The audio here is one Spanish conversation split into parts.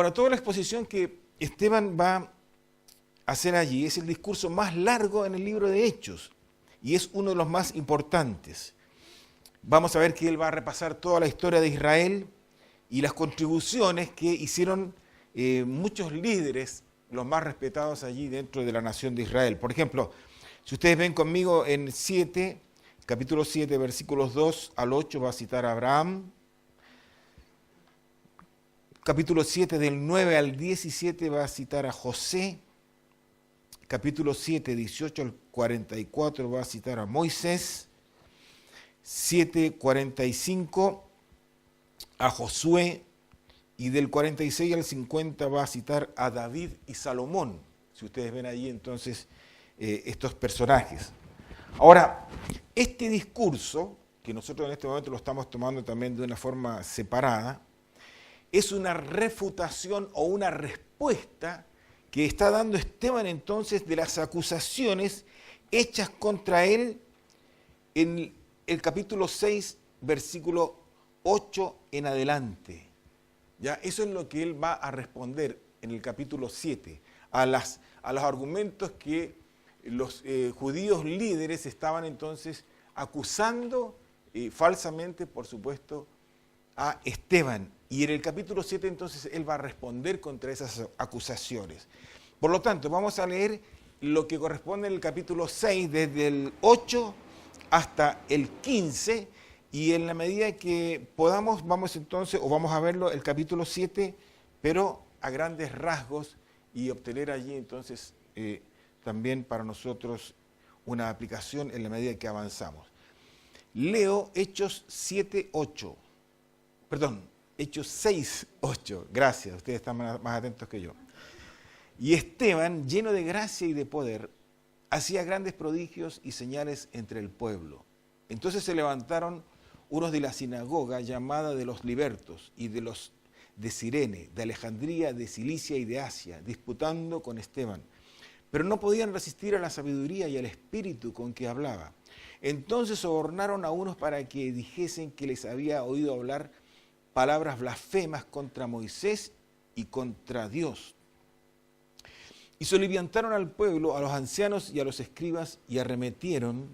Ahora, toda la exposición que Esteban va a hacer allí es el discurso más largo en el libro de Hechos y es uno de los más importantes. Vamos a ver que él va a repasar toda la historia de Israel y las contribuciones que hicieron muchos líderes, los más respetados allí dentro de la nación de Israel. Por ejemplo, si ustedes ven conmigo en capítulo 7, versículos 2 al 8, va a citar a Abraham. Capítulo 7, del 9 al 17, va a citar a José. Capítulo 7, 18 al 44, va a citar a Moisés. 7, 45, a Josué. Y del 46 al 50 va a citar a David y Salomón. Si ustedes ven allí entonces estos personajes. Ahora, este discurso, que nosotros en este momento lo estamos tomando también de una forma separada, es una refutación o una respuesta que está dando Esteban entonces de las acusaciones hechas contra él en el capítulo 6, versículo 8 en adelante. ¿Ya? Eso es lo que él va a responder en el capítulo 7, a los argumentos que los judíos líderes estaban entonces acusando falsamente, por supuesto, a Esteban. Y en el capítulo 7 entonces él va a responder contra esas acusaciones. Por lo tanto, vamos a leer lo que corresponde en el capítulo 6, desde el 8 hasta el 15, y en la medida que podamos, vamos entonces, o vamos a verlo, el capítulo 7, pero a grandes rasgos, y obtener allí entonces también para nosotros una aplicación en la medida que avanzamos. Leo Hechos 7, 8. Perdón, Hechos 6, 8. Gracias, ustedes están más atentos que yo. Y Esteban, lleno de gracia y de poder, hacía grandes prodigios y señales entre el pueblo. Entonces se levantaron unos de la sinagoga llamada de los libertos y de los de Cirene, de Alejandría, de Cilicia y de Asia, disputando con Esteban. Pero no podían resistir a la sabiduría y al espíritu con que hablaba. Entonces sobornaron a unos para que dijesen que les había oído hablar palabras blasfemas contra Moisés y contra Dios. Y soliviantaron al pueblo, a los ancianos y a los escribas, y arremetiendo,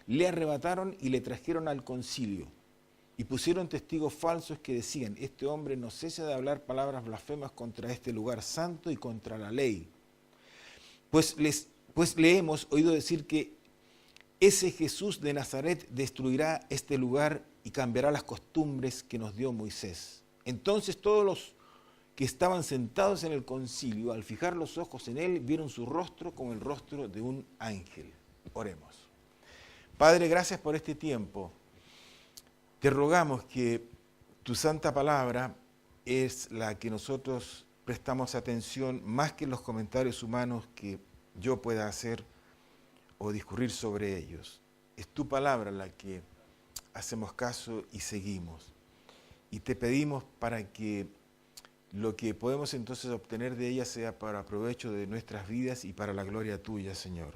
le arrebataron y le trajeron al concilio. Y pusieron testigos falsos que decían: este hombre no cesa de hablar palabras blasfemas contra este lugar santo y contra la ley. Pues le hemos oído decir que ese Jesús de Nazaret destruirá este lugar y cambiará las costumbres que nos dio Moisés. Entonces todos los que estaban sentados en el concilio, al fijar los ojos en él, vieron su rostro como el rostro de un ángel. Oremos. Padre, gracias por este tiempo. Te rogamos que tu santa palabra es la que nosotros prestamos atención, más que en los comentarios humanos que yo pueda hacer o discurrir sobre ellos. Es tu palabra la que hacemos caso y seguimos. Y te pedimos para que lo que podemos entonces obtener de ella sea para provecho de nuestras vidas y para la gloria tuya, Señor.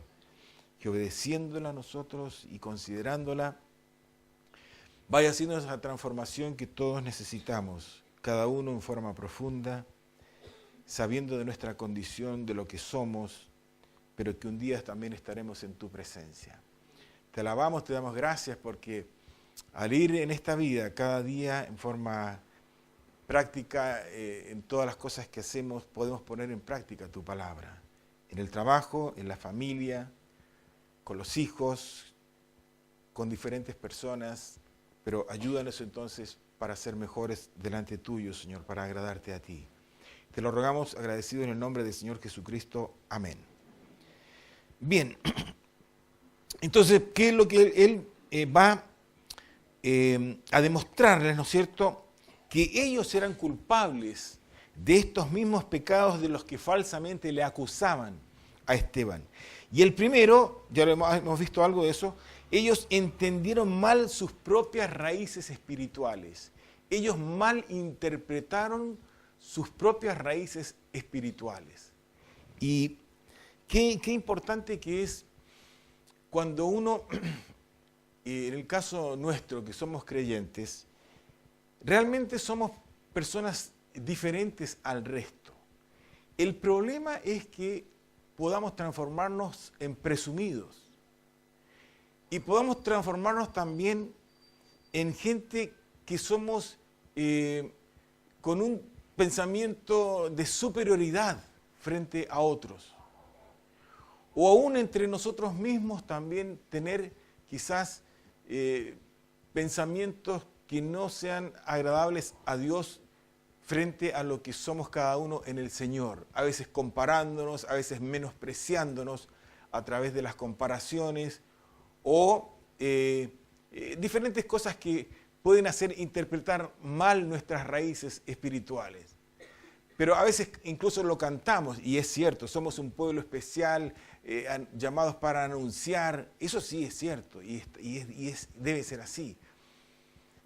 Que obedeciéndola nosotros y considerándola, vaya haciendo esa transformación que todos necesitamos, cada uno en forma profunda, sabiendo de nuestra condición, de lo que somos, pero que un día también estaremos en tu presencia. Te alabamos, te damos gracias porque al ir en esta vida, cada día en forma práctica, en todas las cosas que hacemos, podemos poner en práctica tu palabra. En el trabajo, en la familia, con los hijos, con diferentes personas, pero ayúdanos entonces para ser mejores delante tuyo, Señor, para agradarte a ti. Te lo rogamos agradecido en el nombre del Señor Jesucristo. Amén. Bien, entonces, ¿qué es lo que él va a demostrarles, ¿no es cierto?, que ellos eran culpables de estos mismos pecados de los que falsamente le acusaban a Esteban. Y el primero, ya hemos visto algo de eso, ellos entendieron mal sus propias raíces espirituales. Ellos mal interpretaron sus propias raíces espirituales. Y qué importante que es cuando uno, en el caso nuestro, que somos creyentes, realmente somos personas diferentes al resto. El problema es que podamos transformarnos en presumidos y podamos transformarnos también en gente que somos con un pensamiento de superioridad frente a otros. O aún entre nosotros mismos también tener quizás pensamientos que no sean agradables a Dios frente a lo que somos cada uno en el Señor. A veces comparándonos, a veces menospreciándonos a través de las comparaciones o diferentes cosas que pueden hacer interpretar mal nuestras raíces espirituales. Pero a veces incluso lo cantamos, y es cierto, somos un pueblo especial, llamados para anunciar, eso sí es cierto, debe ser así.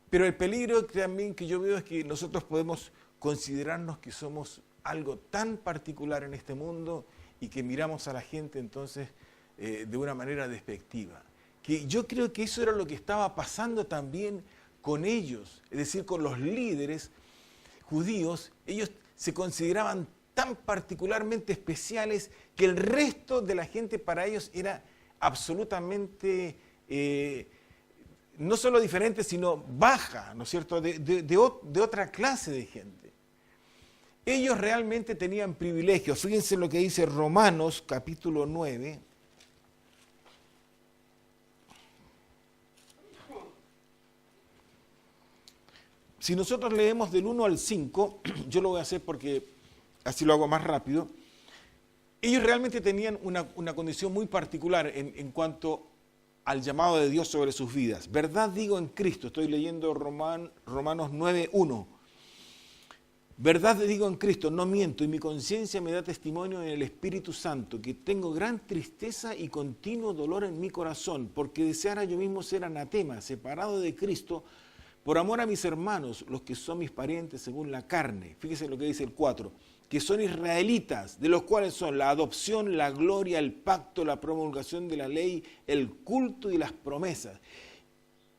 Pero el peligro también que yo veo es que nosotros podemos considerarnos que somos algo tan particular en este mundo y que miramos a la gente entonces de una manera despectiva. Que yo creo que eso era lo que estaba pasando también con ellos, es decir, con los líderes judíos. Ellos se consideraban tan particularmente especiales que el resto de la gente para ellos era absolutamente no solo diferente, sino baja, ¿no es cierto?, de otra clase de gente. Ellos realmente tenían privilegios. Fíjense lo que dice Romanos capítulo 9. Si nosotros leemos del 1 al 5, yo lo voy a hacer porque así lo hago más rápido, ellos realmente tenían una condición muy particular en cuanto al llamado de Dios sobre sus vidas. Verdad digo en Cristo, estoy leyendo Romanos 9, 1. Verdad digo en Cristo, no miento, y mi conciencia me da testimonio en el Espíritu Santo, que tengo gran tristeza y continuo dolor en mi corazón, porque deseara yo mismo ser anatema, separado de Cristo, por amor a mis hermanos, los que son mis parientes según la carne. Fíjese lo que dice el 4, que son israelitas, de los cuales son la adopción, la gloria, el pacto, la promulgación de la ley, el culto y las promesas,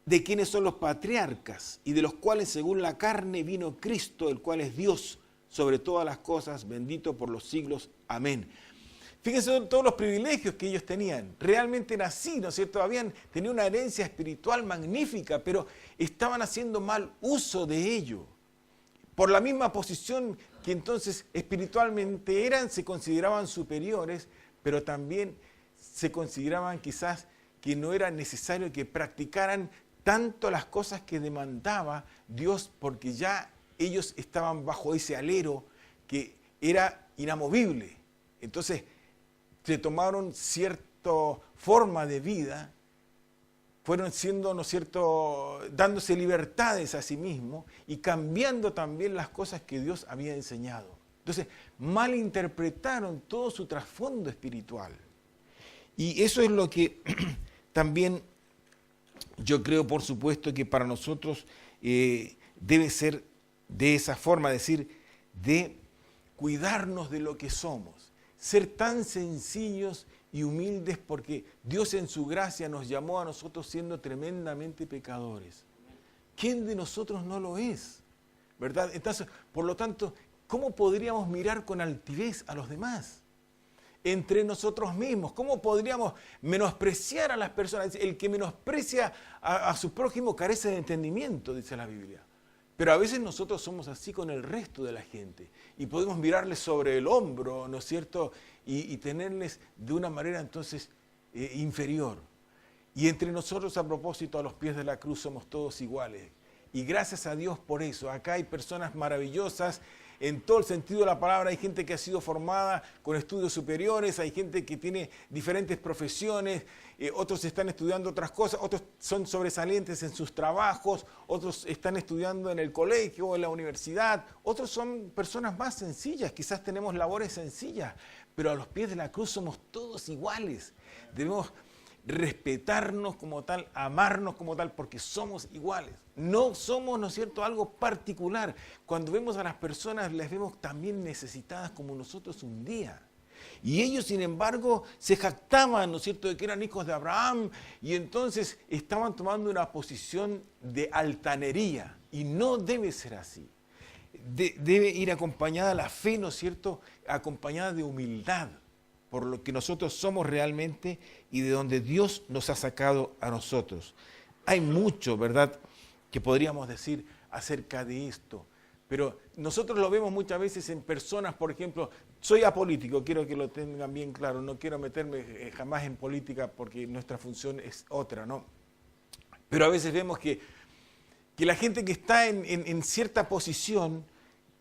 de quienes son los patriarcas, y de los cuales según la carne vino Cristo, el cual es Dios sobre todas las cosas, bendito por los siglos. Amén. Fíjense todos los privilegios que ellos tenían. Realmente era así, ¿no es cierto? Tenían una herencia espiritual magnífica, pero estaban haciendo mal uso de ello. Por la misma posición que entonces espiritualmente eran, se consideraban superiores, pero también se consideraban quizás que no era necesario que practicaran tanto las cosas que demandaba Dios, porque ya ellos estaban bajo ese alero que era inamovible. Entonces, se tomaron cierta forma de vida, fueron siendo, ¿no es cierto?, dándose libertades a sí mismos y cambiando también las cosas que Dios había enseñado. Entonces, malinterpretaron todo su trasfondo espiritual. Y eso es lo que también yo creo, por supuesto, que para nosotros debe ser de esa forma, es decir, de cuidarnos de lo que somos. Ser tan sencillos y humildes porque Dios en su gracia nos llamó a nosotros siendo tremendamente pecadores. ¿Quién de nosotros no lo es? ¿Verdad? Entonces, por lo tanto, ¿cómo podríamos mirar con altivez a los demás? Entre nosotros mismos, ¿cómo podríamos menospreciar a las personas? El que menosprecia a su prójimo carece de entendimiento, dice la Biblia. Pero a veces nosotros somos así con el resto de la gente y podemos mirarles sobre el hombro, ¿no es cierto? Y tenerles de una manera entonces inferior. Y entre nosotros, a propósito, a los pies de la cruz somos todos iguales. Y gracias a Dios por eso. Acá hay personas maravillosas en todo el sentido de la palabra. Hay gente que ha sido formada con estudios superiores, hay gente que tiene diferentes profesiones, otros están estudiando otras cosas, otros son sobresalientes en sus trabajos, otros están estudiando en el colegio o en la universidad, otros son personas más sencillas, quizás tenemos labores sencillas, pero a los pies de la cruz somos todos iguales. Debemos respetarnos como tal, amarnos como tal, porque somos iguales. No somos, ¿no es cierto?, algo particular. Cuando vemos a las personas, las vemos también necesitadas como nosotros un día. Y ellos, sin embargo, se jactaban, ¿no es cierto?, de que eran hijos de Abraham, y entonces estaban tomando una posición de altanería, y no debe ser así. debe ir acompañada la fe, ¿no es cierto?, acompañada de humildad, por lo que nosotros somos realmente y de donde Dios nos ha sacado a nosotros. Hay mucho, ¿verdad?, que podríamos decir acerca de esto, pero nosotros lo vemos muchas veces en personas, por ejemplo, soy apolítico, quiero que lo tengan bien claro, no quiero meterme jamás en política porque nuestra función es otra, ¿no? Pero a veces vemos que la gente que está en cierta posición,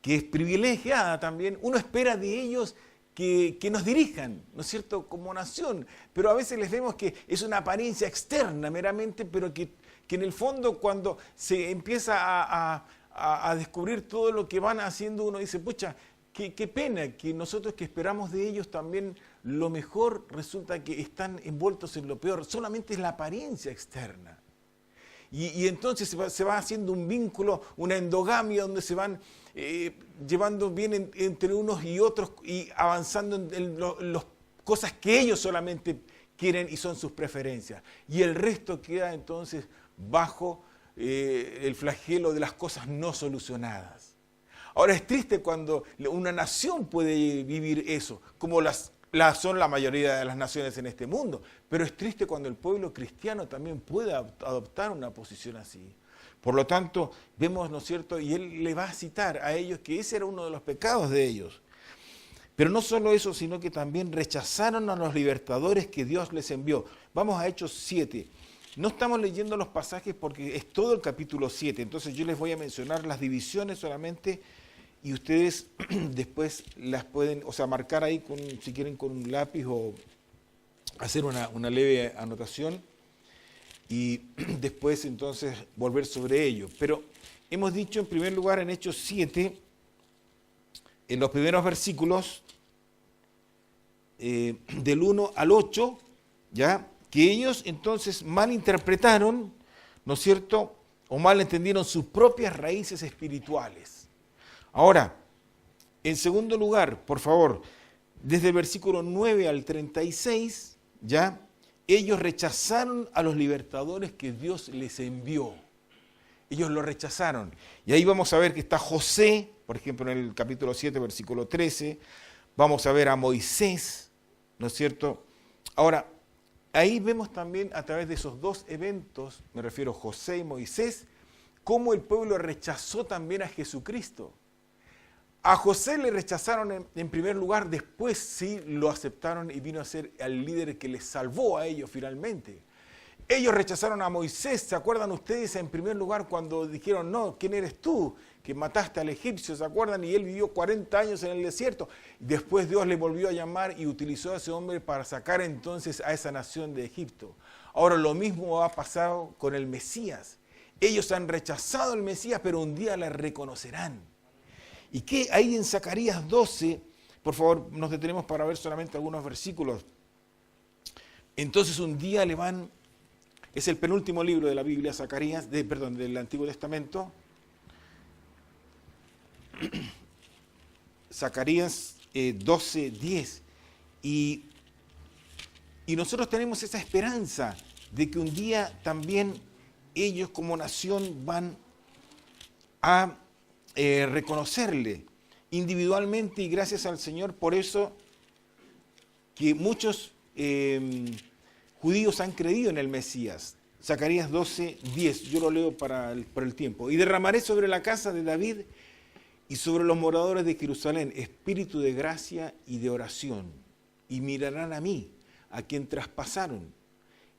que es privilegiada también, uno espera de ellos que nos dirijan, ¿no es cierto?, como nación, pero a veces les vemos que es una apariencia externa meramente, pero que en el fondo cuando se empieza a descubrir todo lo que van haciendo, uno dice, pucha, qué pena que nosotros que esperamos de ellos también lo mejor resulta que están envueltos en lo peor, solamente es la apariencia externa. Y entonces se va haciendo un vínculo, una endogamia donde se van llevando bien entre unos y otros y avanzando en las cosas que ellos solamente quieren y son sus preferencias. Y el resto queda entonces bajo el flagelo de las cosas no solucionadas. Ahora es triste cuando una nación puede vivir eso, como son la mayoría de las naciones en este mundo, pero es triste cuando el pueblo cristiano también puede adoptar una posición así. Por lo tanto, vemos, ¿no es cierto?, y él le va a citar a ellos que ese era uno de los pecados de ellos. Pero no solo eso, sino que también rechazaron a los libertadores que Dios les envió. Vamos a Hechos 7. No estamos leyendo los pasajes porque es todo el capítulo 7, entonces yo les voy a mencionar las divisiones solamente y ustedes después las pueden, marcar ahí si quieren con un lápiz o hacer una leve anotación y después entonces volver sobre ello. Pero hemos dicho en primer lugar en Hechos 7, en los primeros versículos, del 1 al 8, ¿ya?, que ellos entonces malinterpretaron, ¿no es cierto?, o malentendieron sus propias raíces espirituales. Ahora, en segundo lugar, por favor, desde el versículo 9 al 36, ¿ya?, ellos rechazaron a los libertadores que Dios les envió. Ellos lo rechazaron. Y ahí vamos a ver que está José, por ejemplo, en el capítulo 7, versículo 13. Vamos a ver a Moisés, ¿no es cierto? Ahora, ahí vemos también a través de esos dos eventos, me refiero a José y Moisés, cómo el pueblo rechazó también a Jesucristo. A José le rechazaron en primer lugar, después sí lo aceptaron y vino a ser el líder que les salvó a ellos finalmente. Ellos rechazaron a Moisés, ¿se acuerdan ustedes en primer lugar cuando dijeron, no, ¿quién eres tú? Que mataste al egipcio, ¿se acuerdan? Y él vivió 40 años en el desierto. Después Dios le volvió a llamar y utilizó a ese hombre para sacar entonces a esa nación de Egipto. Ahora lo mismo ha pasado con el Mesías. Ellos han rechazado al Mesías, pero un día le reconocerán. Y que ahí en Zacarías 12, por favor, nos detenemos para ver solamente algunos versículos. Entonces un día le van, es el penúltimo libro de la Biblia, Zacarías, del Antiguo Testamento. Zacarías 12:10. Y nosotros tenemos esa esperanza de que un día también ellos como nación van a reconocerle individualmente y gracias al Señor. Por eso que muchos judíos han creído en el Mesías. Zacarías 12:10, yo lo leo por el tiempo. Y derramaré sobre la casa de David y sobre los moradores de Jerusalén espíritu de gracia y de oración. Y mirarán a mí, a quien traspasaron,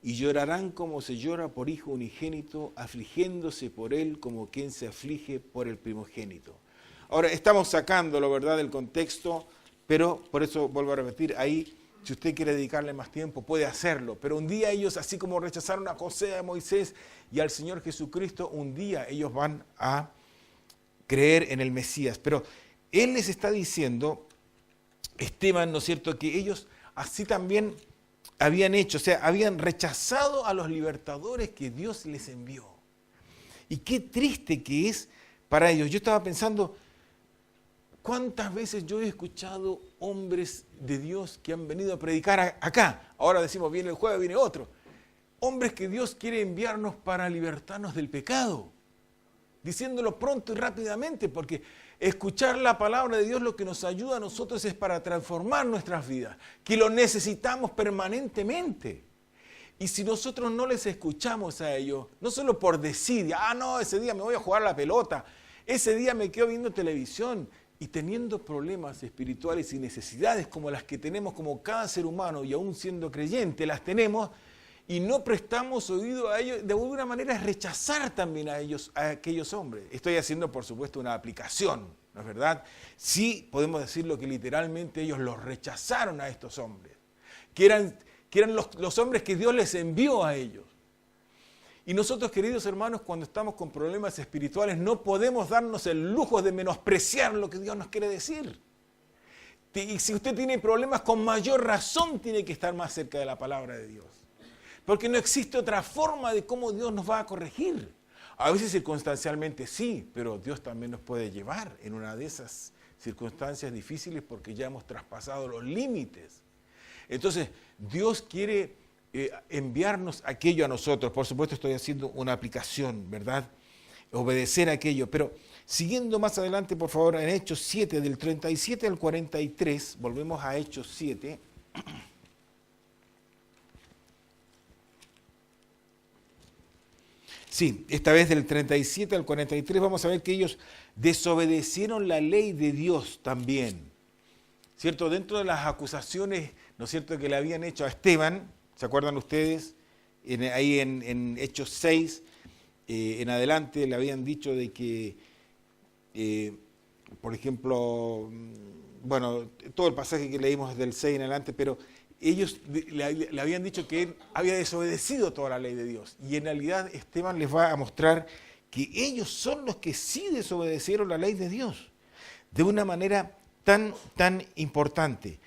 y llorarán como se llora por hijo unigénito, afligiéndose por él como quien se aflige por el primogénito. Ahora, estamos sacándolo, ¿verdad?, del contexto, pero por eso vuelvo a repetir, ahí, si usted quiere dedicarle más tiempo, puede hacerlo. Pero un día ellos, así como rechazaron a José, a Moisés y al Señor Jesucristo, un día ellos van a creer en el Mesías. Pero él les está diciendo, Esteban, ¿no es cierto?, que ellos así también habían hecho, o sea, habían rechazado a los libertadores que Dios les envió. Y qué triste que es para ellos. Yo estaba pensando, ¿cuántas veces yo he escuchado hombres de Dios que han venido a predicar acá? Ahora decimos, viene el jueves, viene otro. Hombres que Dios quiere enviarnos para libertarnos del pecado. Diciéndolo pronto y rápidamente, porque Escuchar la palabra de Dios lo que nos ayuda a nosotros es para transformar nuestras vidas, que lo necesitamos permanentemente. Y si nosotros no les escuchamos a ellos, no solo por decir, no, ese día me voy a jugar la pelota, ese día me quedo viendo televisión y teniendo problemas espirituales y necesidades como las que tenemos como cada ser humano y aún siendo creyente, las tenemos y no prestamos oído a ellos, de alguna manera es rechazar también a ellos, a aquellos hombres. Estoy haciendo, por supuesto, una aplicación, ¿no es verdad? Sí, podemos decirlo que literalmente ellos los rechazaron a estos hombres, que eran los hombres que Dios les envió a ellos. Y nosotros, queridos hermanos, cuando estamos con problemas espirituales, no podemos darnos el lujo de menospreciar lo que Dios nos quiere decir. Y si usted tiene problemas, con mayor razón tiene que estar más cerca de la palabra de Dios. Porque no existe otra forma de cómo Dios nos va a corregir. A veces circunstancialmente sí, pero Dios también nos puede llevar en una de esas circunstancias difíciles porque ya hemos traspasado los límites. Entonces, Dios quiere enviarnos aquello a nosotros. Por supuesto, estoy haciendo una aplicación, ¿verdad? Obedecer aquello. Pero siguiendo más adelante, por favor, en Hechos 7, del 37 al 43, volvemos a Hechos 7. Sí, esta vez del 37 al 43 vamos a ver que ellos desobedecieron la ley de Dios también. ¿Cierto? Dentro de las acusaciones, ¿no es cierto?, que le habían hecho a Esteban, ¿se acuerdan ustedes? Ahí en Hechos 6, en adelante le habían dicho de que, por ejemplo, bueno, todo el pasaje que leímos del 6 en adelante, pero ellos le habían dicho que él había desobedecido toda la ley de Dios. Y en realidad Esteban les va a mostrar que ellos son los que sí desobedecieron la ley de Dios, de una manera tan importante.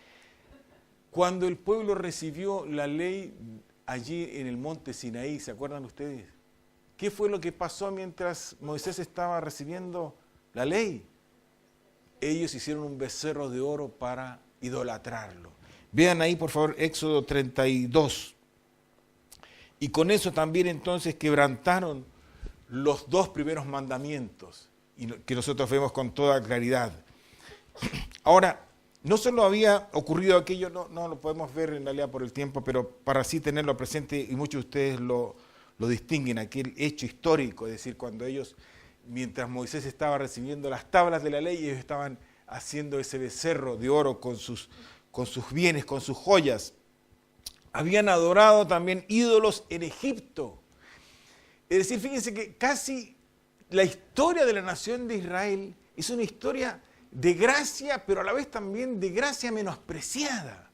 Cuando el pueblo recibió la ley allí en el monte Sinaí, ¿se acuerdan ustedes? ¿Qué fue lo que pasó mientras Moisés estaba recibiendo la ley? Ellos hicieron un becerro de oro para idolatrarlo. Vean ahí, por favor, Éxodo 32. Y con eso también entonces quebrantaron los 2 primeros mandamientos, y que nosotros vemos con toda claridad. Ahora, no solo había ocurrido aquello, no lo podemos ver en realidad por el tiempo, pero para así tenerlo presente, y muchos de ustedes lo distinguen, aquel hecho histórico, es decir, cuando ellos, mientras Moisés estaba recibiendo las tablas de la ley, ellos estaban haciendo ese becerro de oro con sus bienes, con sus joyas. Habían adorado también ídolos en Egipto. Es decir, fíjense que casi la historia de la nación de Israel es una historia de gracia, pero a la vez también de gracia menospreciada.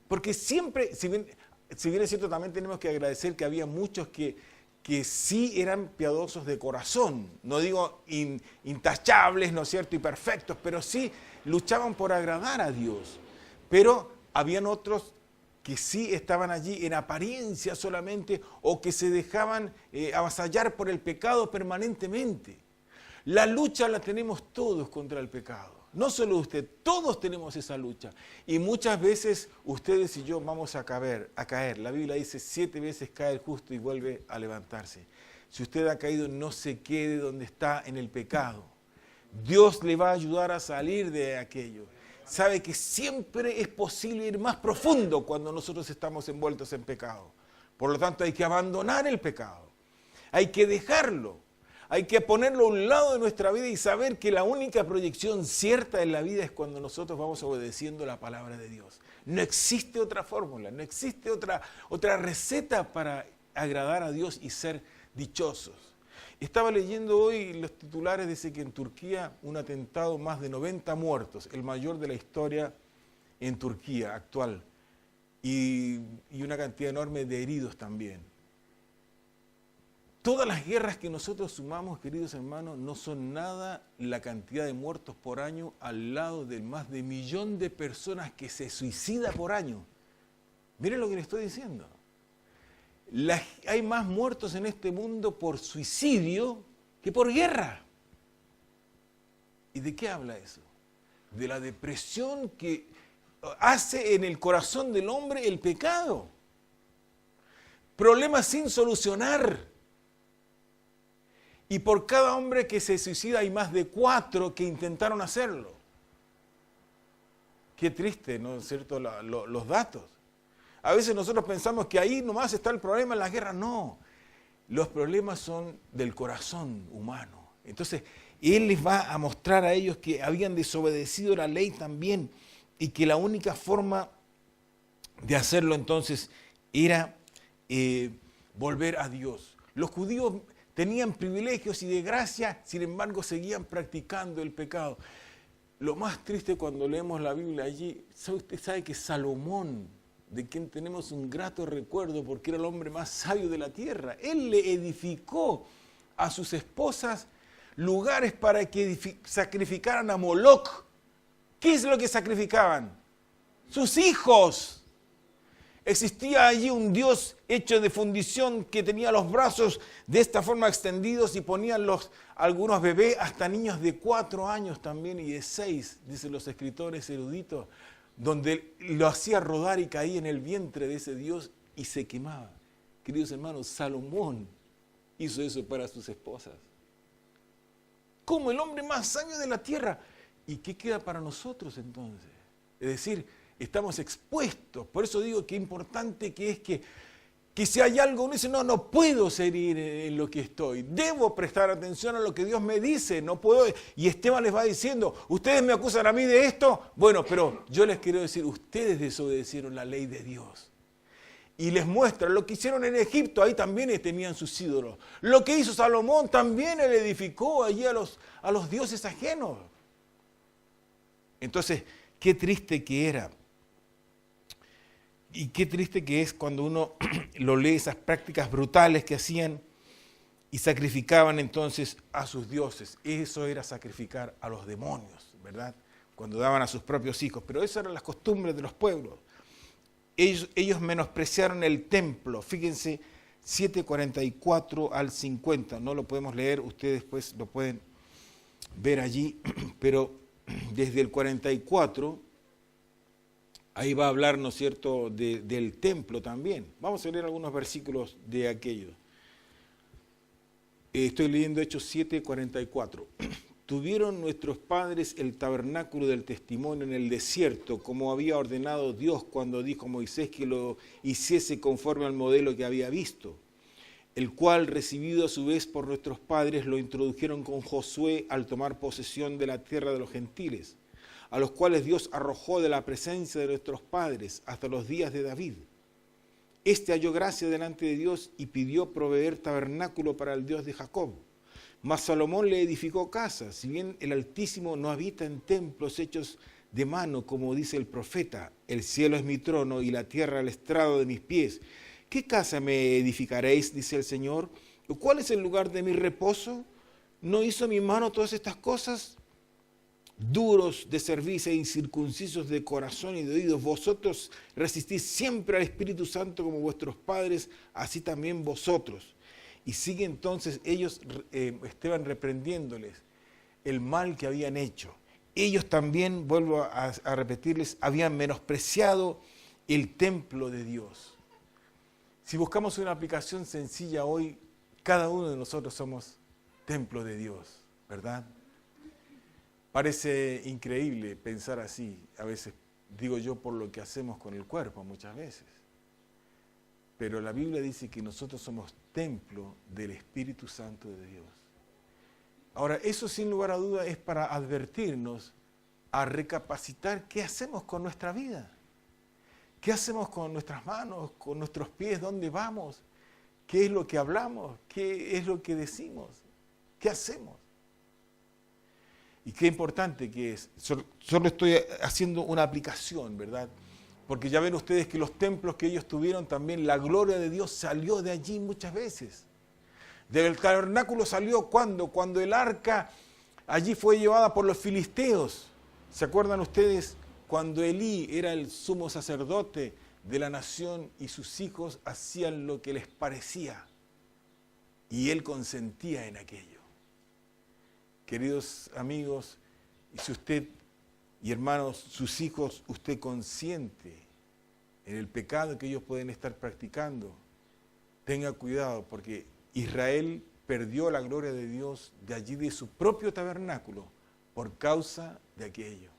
Porque siempre, si bien es cierto, también tenemos que agradecer que había muchos que sí eran piadosos de corazón, no digo intachables, ¿no es cierto?, y perfectos, pero sí luchaban por agradar a Dios. Pero habían otros que sí estaban allí en apariencia solamente o que se dejaban avasallar por el pecado permanentemente. La lucha la tenemos todos contra el pecado. No solo usted, todos tenemos esa lucha. Y muchas veces ustedes y yo vamos a caer. La Biblia dice 7 veces cae el justo y vuelve a levantarse. Si usted ha caído, no se quede donde está en el pecado. Dios le va a ayudar a salir de aquello. Sabe que siempre es posible ir más profundo cuando nosotros estamos envueltos en pecado. Por lo tanto, hay que abandonar el pecado. Hay que dejarlo. Hay que ponerlo a un lado de nuestra vida y saber que la única proyección cierta en la vida es cuando nosotros vamos obedeciendo la palabra de Dios. No existe otra fórmula, no existe otra receta para agradar a Dios y ser dichosos. Estaba leyendo hoy los titulares, dice que en Turquía un atentado, más de 90 muertos, el mayor de la historia en Turquía actual, y una cantidad enorme de heridos también. Todas las guerras que nosotros sumamos, queridos hermanos, no son nada la cantidad de muertos por año al lado del más de 1 millón de personas que se suicida por año. Miren lo que les estoy diciendo. Hay más muertos en este mundo por suicidio que por guerra. ¿Y de qué habla eso? De la depresión que hace en el corazón del hombre el pecado. Problemas sin solucionar. Y por cada hombre que se suicida hay más de 4 que intentaron hacerlo. Qué triste, ¿no es cierto?, los datos. A veces nosotros pensamos que ahí nomás está el problema en la guerra. No, los problemas son del corazón humano. Entonces, Él les va a mostrar a ellos que habían desobedecido la ley también y que la única forma de hacerlo entonces era volver a Dios. Los judíos tenían privilegios y de gracia, sin embargo seguían practicando el pecado. Lo más triste cuando leemos la Biblia allí, usted sabe que Salomón, de quien tenemos un grato recuerdo porque era el hombre más sabio de la tierra, él le edificó a sus esposas lugares para que sacrificaran a Moloc. ¿Qué es lo que sacrificaban? Sus hijos. Existía allí un dios hecho de fundición que tenía los brazos de esta forma extendidos y ponían algunos bebés, hasta niños de 4 años también y de 6, dicen los escritores eruditos, donde lo hacía rodar y caía en el vientre de ese dios y se quemaba. Queridos hermanos, Salomón hizo eso para sus esposas. Como el hombre más sabio de la tierra. ¿Y qué queda para nosotros entonces? Es decir, estamos expuestos. Por eso digo que importante que es que si hay algo, uno dice, no puedo seguir en lo que estoy. Debo prestar atención a lo que Dios me dice. No puedo. Y Esteban les va diciendo, ustedes me acusan a mí de esto. Bueno, pero yo les quiero decir, ustedes desobedecieron la ley de Dios. Y les muestra lo que hicieron en Egipto, ahí también tenían sus ídolos. Lo que hizo Salomón también él edificó allí a los dioses ajenos. Entonces, qué triste que era. Y qué triste que es cuando uno lo lee, esas prácticas brutales que hacían y sacrificaban entonces a sus dioses. Eso era sacrificar a los demonios, ¿verdad? Cuando daban a sus propios hijos. Pero esas eran las costumbres de los pueblos. Ellos menospreciaron el templo. Fíjense, 7:44 al 50. No lo podemos leer, ustedes pues lo pueden ver allí, pero desde el 44... ahí va a hablar, ¿no es cierto?, del templo también. Vamos a leer algunos versículos de aquello. Estoy leyendo Hechos 7:44. Tuvieron nuestros padres el tabernáculo del testimonio en el desierto, como había ordenado Dios cuando dijo a Moisés que lo hiciese conforme al modelo que había visto, el cual, recibido a su vez por nuestros padres, lo introdujeron con Josué al tomar posesión de la tierra de los gentiles, a los cuales Dios arrojó de la presencia de nuestros padres hasta los días de David. Este halló gracia delante de Dios y pidió proveer tabernáculo para el Dios de Jacob. Mas Salomón le edificó casas, si bien el Altísimo no habita en templos hechos de mano, como dice el profeta, el cielo es mi trono y la tierra el estrado de mis pies. ¿Qué casa me edificaréis, dice el Señor? ¿Cuál es el lugar de mi reposo? ¿No hizo mi mano todas estas cosas? Duros de cerviz e incircuncisos de corazón y de oídos, vosotros resistís siempre al Espíritu Santo como vuestros padres, así también vosotros. Y sigue entonces ellos, Esteban reprendiéndoles el mal que habían hecho. Ellos también, vuelvo a repetirles, habían menospreciado el templo de Dios. Si buscamos una aplicación sencilla hoy, cada uno de nosotros somos templo de Dios, ¿verdad? Parece increíble pensar así, a veces digo yo por lo que hacemos con el cuerpo muchas veces. Pero la Biblia dice que nosotros somos templo del Espíritu Santo de Dios. Ahora, eso sin lugar a duda es para advertirnos a recapacitar qué hacemos con nuestra vida. ¿Qué hacemos con nuestras manos, con nuestros pies? ¿Dónde vamos? ¿Qué es lo que hablamos? ¿Qué es lo que decimos? ¿Qué hacemos? Y qué importante que es. Solo estoy haciendo una aplicación, ¿verdad? Porque ya ven ustedes que los templos que ellos tuvieron también, la gloria de Dios salió de allí muchas veces. Del tabernáculo salió ¿cuándo? Cuando el arca allí fue llevada por los filisteos. ¿Se acuerdan ustedes? Cuando Elí era el sumo sacerdote de la nación y sus hijos hacían lo que les parecía. Y él consentía en aquello. Queridos amigos, y si usted y hermanos, sus hijos, usted consiente en el pecado que ellos pueden estar practicando, tenga cuidado porque Israel perdió la gloria de Dios de allí de su propio tabernáculo por causa de aquello.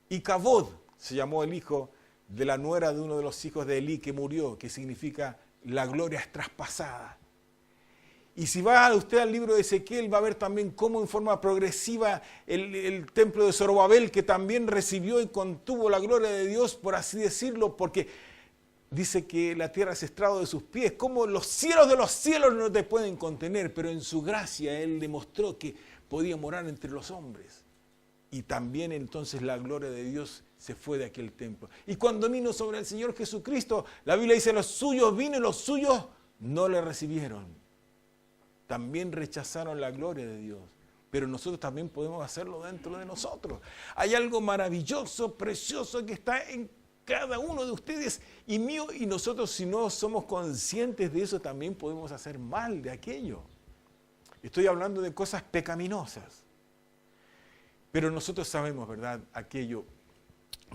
Y Cabod se llamó el hijo de la nuera de uno de los hijos de Elí que murió, que significa la gloria es traspasada. Y si va usted al libro de Ezequiel, va a ver también cómo en forma progresiva el templo de Zorobabel, que también recibió y contuvo la gloria de Dios, por así decirlo, porque dice que la tierra es estrado de sus pies, como los cielos de los cielos no te pueden contener, pero en su gracia Él demostró que podía morar entre los hombres. Y también entonces la gloria de Dios se fue de aquel templo. Y cuando vino sobre el Señor Jesucristo, la Biblia dice, los suyos vino y los suyos no le recibieron. También rechazaron la gloria de Dios. Pero nosotros también podemos hacerlo dentro de nosotros. Hay algo maravilloso, precioso que está en cada uno de ustedes y mío, y nosotros si no somos conscientes de eso también podemos hacer mal de aquello. Estoy hablando de cosas pecaminosas. Pero nosotros sabemos, ¿verdad?, aquello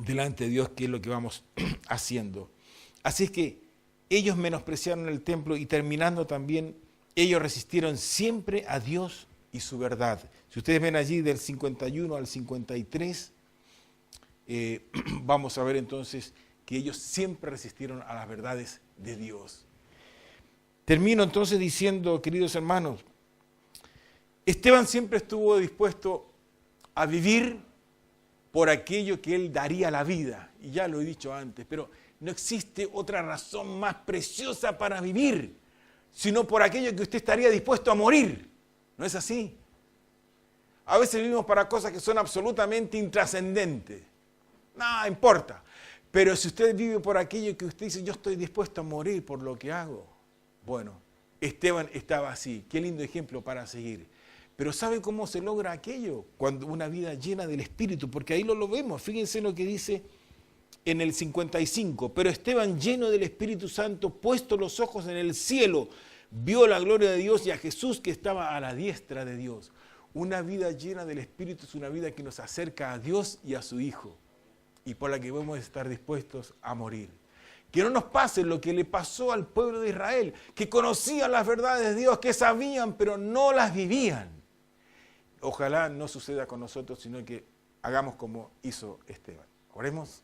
delante de Dios, que es lo que vamos haciendo. Así es que ellos menospreciaron el templo y terminando también, ellos resistieron siempre a Dios y su verdad. Si ustedes ven allí del 51 al 53, vamos a ver entonces que ellos siempre resistieron a las verdades de Dios. Termino entonces diciendo, queridos hermanos, Esteban siempre estuvo dispuesto a vivir por aquello que él daría la vida. Y ya lo he dicho antes, pero no existe otra razón más preciosa para vivir, sino por aquello que usted estaría dispuesto a morir. ¿No es así? A veces vivimos para cosas que son absolutamente intrascendentes. Nada importa. Pero si usted vive por aquello que usted dice, yo estoy dispuesto a morir por lo que hago. Bueno, Esteban estaba así. Qué lindo ejemplo para seguir. Pero ¿sabe cómo se logra aquello? Cuando una vida llena del Espíritu, porque ahí lo vemos. Fíjense lo que dice en el 55. Pero Esteban, lleno del Espíritu Santo, puesto los ojos en el cielo, vio la gloria de Dios y a Jesús que estaba a la diestra de Dios. Una vida llena del Espíritu es una vida que nos acerca a Dios y a su Hijo, y por la que vamos a estar dispuestos a morir. Que no nos pase lo que le pasó al pueblo de Israel, que conocían las verdades de Dios, que sabían, pero no las vivían. Ojalá no suceda con nosotros, sino que hagamos como hizo Esteban. Oremos.